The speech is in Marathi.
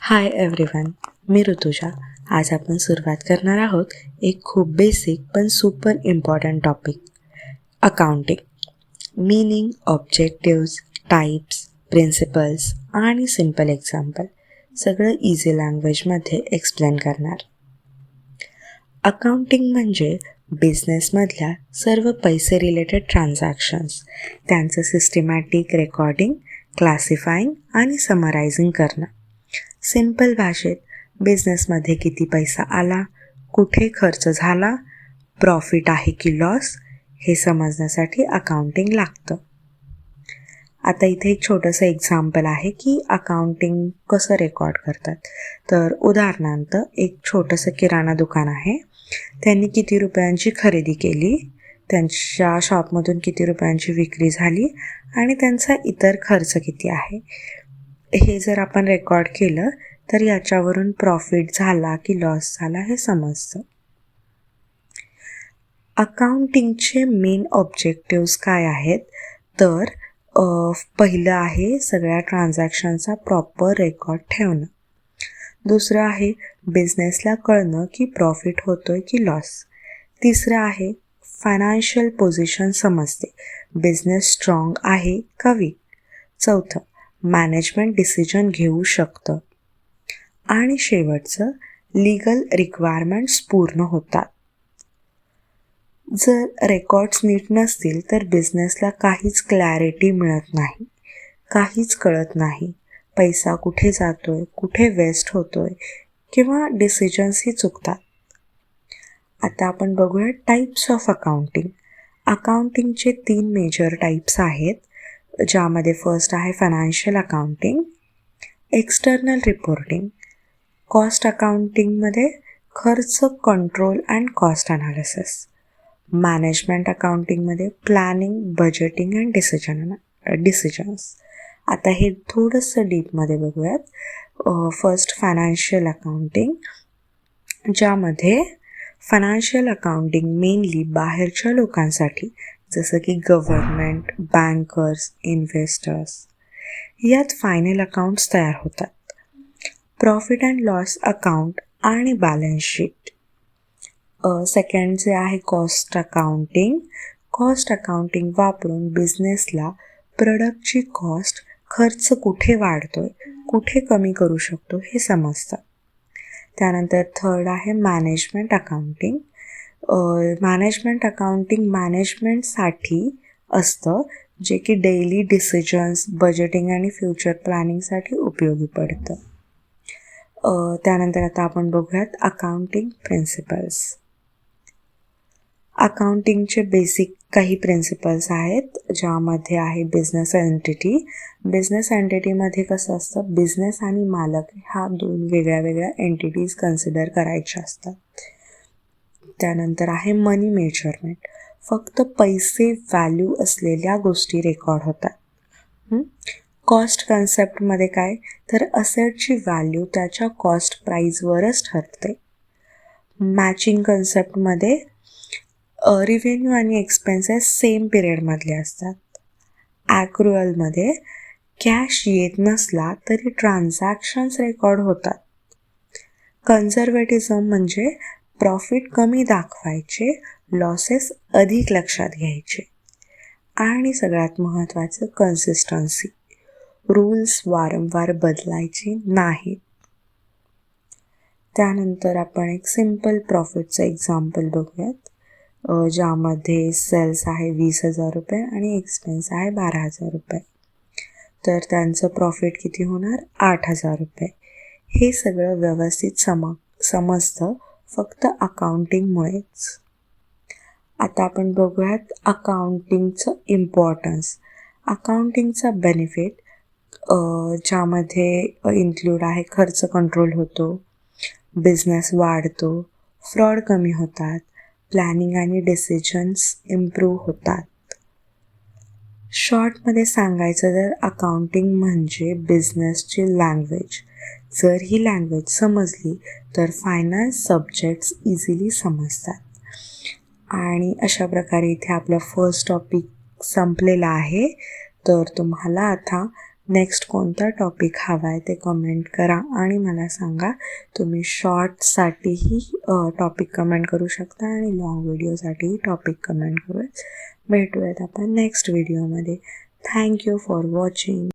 हाय एव्हरीवन, मी ऋतुजा. आज आपण सुरुवात करणार आहोत एक खूप बेसिक पण super important topic, accounting. Meaning, objectives, types, principles आणि सिम्पल एक्झाम्पल सगळं इझी लँग्वेजमध्ये एक्सप्लेन करणार. अकाउंटिंग म्हणजे बिझनेसमधल्या सर्व पैसे रिलेटेड ट्रान्झॅक्शन्स, त्यांचं सिस्टमॅटिक रेकॉर्डिंग, क्लासिफाईंग आणि समरायझिंग करणं. सिंपल भाषेत बिझनेसमध्ये किती पैसा आला, कुठे खर्च झाला, प्रॉफिट आहे की लॉस, हे समजण्यासाठी अकाउंटिंग लागतं. आता इथे एक छोटंसं एक्झाम्पल आहे की अकाउंटिंग कसं रेकॉर्ड करतात. तर उदाहरणार्थ एक छोटंसं किराणा दुकान आहे. त्यांनी किती रुपयांची खरेदी केली, त्यांच्या शॉपमधून किती रुपयांची विक्री झाली आणि त्यांचा इतर खर्च किती आहे, हे जर आपण रेकॉर्ड केलं तर याच्यावरून प्रॉफिट झाला की लॉस झाला हे समजतं. अकाउंटिंगचे मेन ऑब्जेक्टिव्स काय आहेत, तर पहिलं आहे सगळ्या ट्रान्झॅक्शनचा प्रॉपर रेकॉर्ड ठेवणं. दुसरं आहे बिझनेसला कळणं की प्रॉफिट होतोय की लॉस. तिसरं आहे फायनान्शियल पोझिशन समजते, बिझनेस स्ट्रॉंग आहे का वीक. चौथं, मॅनेजमेंट डिसिजन घेऊ शकतं. आणि शेवटचं, लीगल रिक्वायरमेंट्स पूर्ण होतात. जर रेकॉर्ड्स नीट नसतील तर बिझनेसला काहीच क्लॅरिटी मिळत नाही, काहीच कळत नाही. पैसा कुठे जातोय, कुठे वेस्ट होतोय किंवा डिसिजन्सही चुकतात. आता आपण बघूया टाईप्स ऑफ अकाउंटिंग. अकाउंटिंगचे 3 मेजर टाईप्स आहेत, ज्यामध्ये फर्स्ट आहे financial accounting, external reporting. Cost अकाउंटिंगमध्ये खर्च control and cost analysis. Management अकाउंटिंगमध्ये प्लॅनिंग, बजेटिंग अँड डिसिजन्स. आता हे थोडंसं डीपमध्ये बघूयात. फर्स्ट फायनान्शियल अकाउंटिंग, ज्यामध्ये फायनान्शियल अकाउंटिंग मेनली बाहेरच्या लोकांसाठी, जसं की गव्हर्नमेंट, बँकर्स, इन्व्हेस्टर्स, यात फायनल अकाउंट्स तयार होतात. प्रॉफिट अँड लॉस अकाउंट आणि बॅलन्स शीट. सेकंड जे आहे कॉस्ट अकाउंटिंग. कॉस्ट अकाउंटिंग वापरून बिझनेसला प्रोडक्टची कॉस्ट, खर्च कुठे वाढतोय, कुठे कमी करू शकतो हे समजतं. त्यानंतर थर्ड आहे मॅनेजमेंट अकाउंटिंग. मॅनेजमेंट अकाउंटिंग मॅनेजमेंटसाठी असतं, जे की डेली डिसिजन्स, बजेटिंग आणि फ्युचर प्लॅनिंगसाठी उपयोगी पडतं. त्यानंतर आता आपण बघूयात अकाउंटिंग प्रिन्सिपल्स. अकाउंटिंगचे बेसिक काही प्रिन्सिपल्स आहेत, ज्यामध्ये आहे बिझनेस एंटिटी. बिझनेस एंटिटीमध्ये कसं असतं, बिझनेस आणि मालक ह्या 2 वेगळ्या वेगळ्या एंटिटीज कन्सिडर करायच्या असतात. त्यानंतर आहे मनी मेजरमेंट. फक्त पैसे, व्हॅल्यू असलेल्या गोष्टी रेकॉर्ड होतात. कॉस्ट कन्सेप्टमध्ये काय, तर असेटची व्हॅल्यू त्याच्या कॉस्ट प्राईजवरच ठरते. मॅचिंग कन्सेप्टमध्ये रिव्हेन्यू आणि एक्सपेन्सेस सेम पिरियडमधले असतात. ॲक्रुअलमध्ये कॅश येत नसला तरी ट्रान्झॅक्शन्स रेकॉर्ड होतात. कन्झर्वेटिझम म्हणजे प्रॉफिट कमी दाखवायचे, लॉसेस अधिक लक्षात घ्यायचे. आणि सगळ्यात महत्त्वाचं कन्सिस्टन्सी, रूल्स वारंवार बदलायचे नाहीत. त्यानंतर आपण एक सिम्पल प्रॉफिटचं एक्झाम्पल बघूयात, ज्यामध्ये सेल्स आहे 20,000 रुपये आणि एक्सपेन्स आहे 12,000 रुपये. तर त्यांचं प्रॉफिट किती होणार, 8,000 रुपये. हे सगळं व्यवस्थित समजतं फक्त अकाउंटिंगमुळेच. आता आपण बघूयात अकाउंटिंगचं इम्पॉर्टन्स. अकाउंटिंगचा बेनिफिट, ज्यामध्ये इन्क्लूड आहे खर्च कंट्रोल होतो, बिझनेस वाढतो, फ्रॉड कमी होतात, प्लॅनिंग आणि डिसिजन्स इम्प्रूव्ह होतात. शॉर्टमध्ये सांगायचं तर अकाउंटिंग म्हणजे बिझनेसची लँग्वेज. जर ही लँग्वेज समजली तर फायनान्स सब्जेक्ट्स इझिली समजतात. आणि अशा प्रकारे इथे आपला फर्स्ट टॉपिक संपलेला आहे. तर तुम्हाला आता नेक्स्ट कोणता टॉपिक हवा आहे ते कमेंट करा आणि मला सांगा. तुम्ही शॉर्ट्ससाठीही टॉपिक कमेंट करू शकता आणि लॉंग व्हिडिओसाठीही टॉपिक कमेंट करूयात. भेटूयात आपण नेक्स्ट व्हिडिओमध्ये. Thank you for watching.